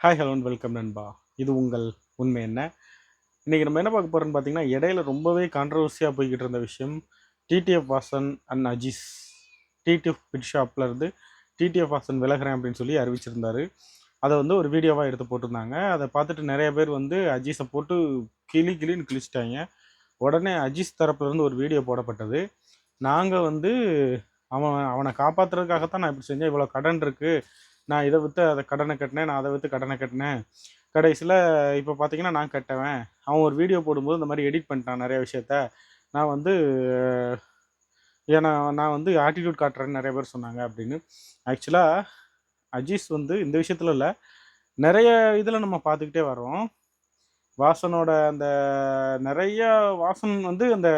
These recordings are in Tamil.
ஹாய் ஹலோ அண்ட் வெல்கம் நண்பா. இது உங்கள் உண்மை என்ன. இன்றைக்கி நம்ம என்ன பார்க்க போகிறோன்னு பார்த்தீங்கன்னா, இடையில ரொம்பவே கான்ட்ரவர்சியாக போய்கிட்டு இருந்த விஷயம் TTF Vasan and Azeez. TTF pit ஷாப்லேருந்து டிடிஎஃப் வாசன் விலகிறேன் அப்படின்னு சொல்லி அறிவிச்சிருந்தார். அதை வந்து ஒரு வீடியோவாக எடுத்து போட்டிருந்தாங்க. அதை பார்த்துட்டு நிறைய பேர் வந்து அஜீஸை போட்டு கிளின்னு கிழிச்சிட்டாங்க. உடனே அஜீஸ் தரப்புலேருந்து ஒரு வீடியோ போடப்பட்டது. நாங்கள் வந்து அவனை காப்பாற்றுறதுக்காகத்தான் நான் இப்படி செஞ்சேன், இவ்வளோ கடன் இருக்குது, நான் இதை விற்று அதை கடனை கட்டினேன், நான் அதை விற்று கடனை கட்டினேன், கடைசியில் இப்போ பார்த்தீங்கன்னா நான் கட்டுவேன். அவன் ஒரு வீடியோ போடும்போது இந்த மாதிரி எடிட் பண்ணிட்டான் நிறைய விஷயத்த. நான் வந்து ஏன்னா நான் வந்து ஆட்டிடியூட் காட்டுறேன்னு நிறைய பேர் சொன்னாங்க அப்படின்னு. ஆக்சுவலாக அஜீஸ் வந்து இந்த விஷயத்தில் இல்லை, நிறைய இதில் நம்ம பார்த்துக்கிட்டே வரோம். வாசனோட அந்த நிறைய வாசன் வந்து அந்த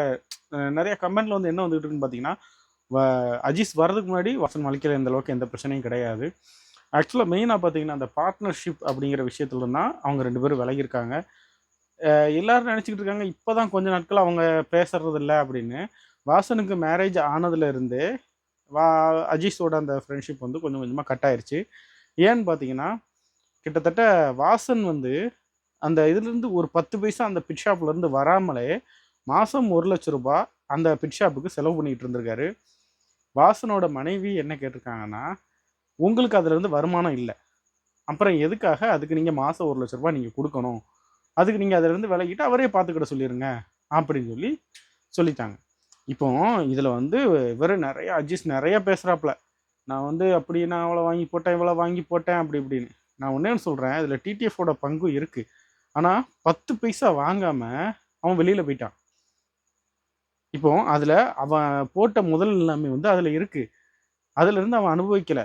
நிறைய கமெண்ட்ல வந்து என்ன வந்துகிட்டு இருக்குன்னு பார்த்தீங்கன்னா, அஜீஸ் வர்றதுக்கு முன்னாடி வாசன் வாழ்க்கையில் எந்த அளவுக்கு எந்த பிரச்சனையும் கிடையாது. ஆக்சுவலாக மெயினாக பார்த்தீங்கன்னா அந்த பார்ட்னர்ஷிப் அப்படிங்கிற விஷயத்துல தான் அவங்க 2 பேரும் விலகியிருக்காங்க. எல்லாரும் நினச்சிக்கிட்டு இருக்காங்க இப்போ தான் கொஞ்ச நாட்கள் அவங்க பேசுறது இல்லை அப்படின்னு. வாசனுக்கு மேரேஜ் ஆனதுலேருந்து அஜீஸோட அந்த ஃப்ரெண்ட்ஷிப் வந்து கொஞ்சம் கொஞ்சமாக கட் ஆயிடுச்சு. ஏன்னு பார்த்தீங்கன்னா, கிட்டத்தட்ட வாசன் வந்து அந்த இதுலேருந்து ஒரு 10 பைசா அந்த பிட் ஷாப்லேருந்து வராமலே மாதம் 1,00,000 ரூபாய் அந்த பிட் ஷாப்புக்கு செலவு பண்ணிகிட்டு இருந்திருக்காரு. வாசனோட மனைவி என்ன கேட்டிருக்காங்கன்னா, உங்களுக்கு அதுலேருந்து வருமானம் இல்லை, அப்புறம் எதுக்காக அதுக்கு நீங்கள் மாதம் 1,00,000 ரூபாய் நீங்கள் கொடுக்கணும், அதுக்கு நீங்கள் அதிலேருந்து விலகிட்டு அவரே பார்த்துக்கிட சொல்லிடுங்க அப்படின்னு சொல்லிட்டாங்க. இப்போ இதில் வந்து இவர் நிறைய அஜீஸ் நிறைய பேசுகிறாப்புல, நான் வந்து அப்படி நான் அவ்வளோ வாங்கி போட்டேன், இவ்வளோ வாங்கி போட்டேன் அப்படி இப்படின்னு. நான் ஒன்றே சொல்கிறேன், இதில் டிடிஎஃபோட பங்கும் இருக்குது. ஆனால் 10 பைசா வாங்காமல் அவன் வெளியில் போயிட்டான். இப்போ அதில் அவன் போட்ட முதல் எல்லாமே வந்து அதில் இருக்குது, அதிலேருந்து அவன் அனுபவிக்கலை.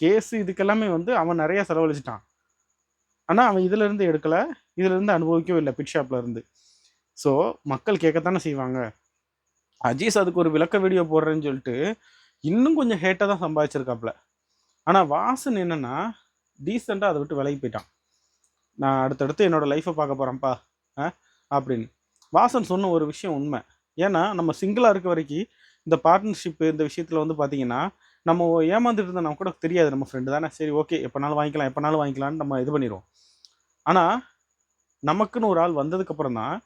கேஸு இதுக்கெல்லாமே வந்து அவன் நிறைய செலவழிச்சிட்டான். ஆனால் அவன் இதிலேருந்து எடுக்கலை, இதிலேருந்து அனுபவிக்கவும் இல்லை பிட் ஷாப்பில் இருந்து. ஸோ மக்கள் கேட்கத்தானே செய்வாங்க. அஜீஸ் அதுக்கு ஒரு விளக்க வீடியோ போடுறேன்னு சொல்லிட்டு இன்னும் கொஞ்சம் ஹேட்டாக தான் சம்பாதிச்சிருக்காப்புல. ஆனால் வாசன் என்னென்னா டீசெண்டாக அதை விட்டு விலகி போயிட்டான். நான் அடுத்தடுத்து என்னோடய லைஃப்பை பார்க்க போகிறேன்ப்பா அப்படின்னு. வாசன் சொன்ன ஒரு விஷயம் உண்மை. ஏன்னா நம்ம சிங்கிளாக இருக்க வரைக்கும் இந்த பார்ட்னர்ஷிப்பு இந்த விஷயத்தில் வந்து பார்த்திங்கன்னா, நம்ம ஏமாந்துட்டு இருந்தால் நம்ம கூட தெரியாது, நம்ம ஃப்ரெண்டு தானே, சரி ஓகே எப்போனாலும் வாங்கிக்கலான்னு நம்ம இது பண்ணிடுவோம். ஆனால் நமக்குன்னு ஒரு ஆள் வந்ததுக்கப்புறம் தான்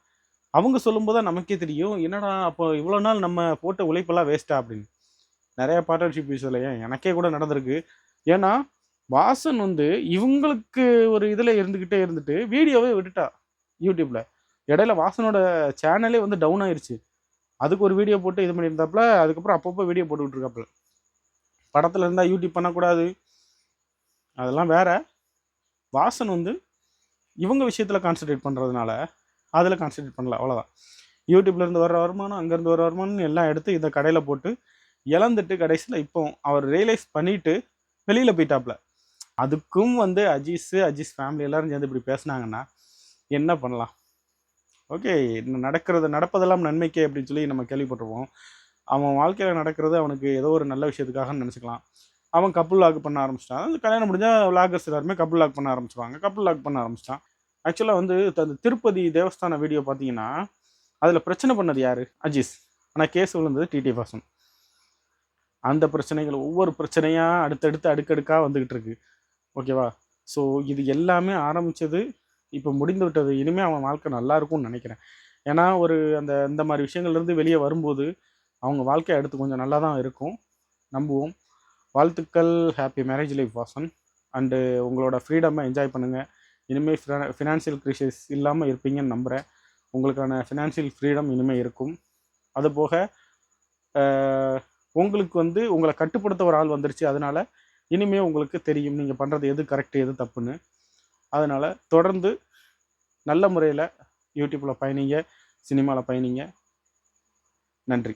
அவங்க சொல்லும்போது தான் நமக்கே தெரியும், என்னடா அப்போ இவ்வளோ நாள் நம்ம போட்ட உழைப்பெல்லாம் வேஸ்ட்டா அப்படின்னு. நிறைய பார்ட்னர்ஷிப் விஷயத்தில் எனக்கே கூட நடந்திருக்கு. ஏன்னா வாசன் வந்து இவங்களுக்கு ஒரு இதில் இருந்துட்டு வீடியோவே விட்டுட்டா யூடியூப்பில். இடையில வாசனோட சேனலே வந்து டவுன் ஆயிடுச்சு. அதுக்கு ஒரு வீடியோ போட்டு இது பண்ணியிருந்தாப்புல. அதுக்கப்புறம் அப்பப்போ வீடியோ போட்டுக்கிட்டு இருக்காப்புல. படத்தில் இருந்தால் யூடியூப் பண்ணக்கூடாது, அதெல்லாம் வேற. வாசன் வந்து இவங்க விஷயத்தில் கான்சன்ட்ரேட் பண்ணுறதுனால அதில் கான்சன்ட்ரேட் பண்ணல, அவ்வளோதான். யூடியூப்லேருந்து வர வருமானம், அங்கேருந்து வர வருமானம் எல்லாம் எடுத்து இந்த கடையில் போட்டு இழந்துட்டு கடைசியில் இப்போ அவர் ரியலைஸ் பண்ணிவிட்டு வெளியில் போயிட்டாப்புல. அதுக்கும் வந்து அஜீஸ் ஃபேமிலி எல்லோரும் சேர்ந்து இப்படி பேசுனாங்கன்னா என்ன பண்ணலாம்? ஓகே, நடப்பதெல்லாம் நன்மைக்கே அப்படின்னு சொல்லி நம்ம கேள்விப்பட்டிருவோம். அவன் வாழ்க்கையில் நடக்கிறது அவனுக்கு ஏதோ ஒரு நல்ல விஷயத்துக்காக நினச்சிக்கலாம். அவன் கப்புள் லாக் பண்ண ஆரம்பிச்சிட்டான். அந்த கல்யாணம் முடிஞ்சால் வ்ளாகர்ஸ் எல்லாருமே கப்புள் லாக் பண்ண ஆரம்பிச்சிடுவாங்க. கப்புள் லாக் பண்ண ஆரம்பிச்சிட்டான். ஆக்சுவலாக வந்து அந்த திருப்பதி தேவஸ்தான வீடியோ பார்த்தீங்கன்னா, அதில் பிரச்சனை பண்ணது யார்? அஜீஸ். ஆனால் கேஸ் விழுந்தது டிடிஎஃப் வாசன். அந்த பிரச்சனைகள் ஒவ்வொரு பிரச்சனையாக அடுத்தடுத்து அடுக்கடுக்காக வந்துக்கிட்டு இருக்கு. ஓகேவா? ஸோ இது எல்லாமே ஆரம்பித்தது இப்போ முடிந்து விட்டது. இனிமேல் அவன் வாழ்க்கை நல்லா இருக்கும்னு நினைக்கிறேன். ஏன்னா இந்த மாதிரி விஷயங்கள்லேருந்து வெளியே வரும்போது அவங்க வாழ்க்கை அடுத்து கொஞ்சம் நல்லா தான் இருக்கும், நம்புவோம். வாழ்த்துக்கள். Happy marriage life Vasan. And உங்களோட ஃப்ரீடமை என்ஜாய் பண்ணுங்கள். இனிமேல் ஃபினான்ஷியல் கிரைசிஸ் இல்லாமல் இருப்பீங்கன்னு நம்புகிறேன். உங்களுக்கான ஃபினான்ஷியல் ஃப்ரீடம் இனிமேல் இருக்கும். அதுபோக உங்களுக்கு வந்து உங்களை கட்டுப்படுத்த ஒரு ஆள் வந்துருச்சு. அதனால் இனிமேல் உங்களுக்கு தெரியும் நீங்கள் பண்ணுறது எது கரெக்டு எது தப்புன்னு. அதனால் தொடர்ந்து நல்ல முறையில் யூடியூப்பில் பயணிங்க, சினிமாவில் பயணிங்க. நன்றி.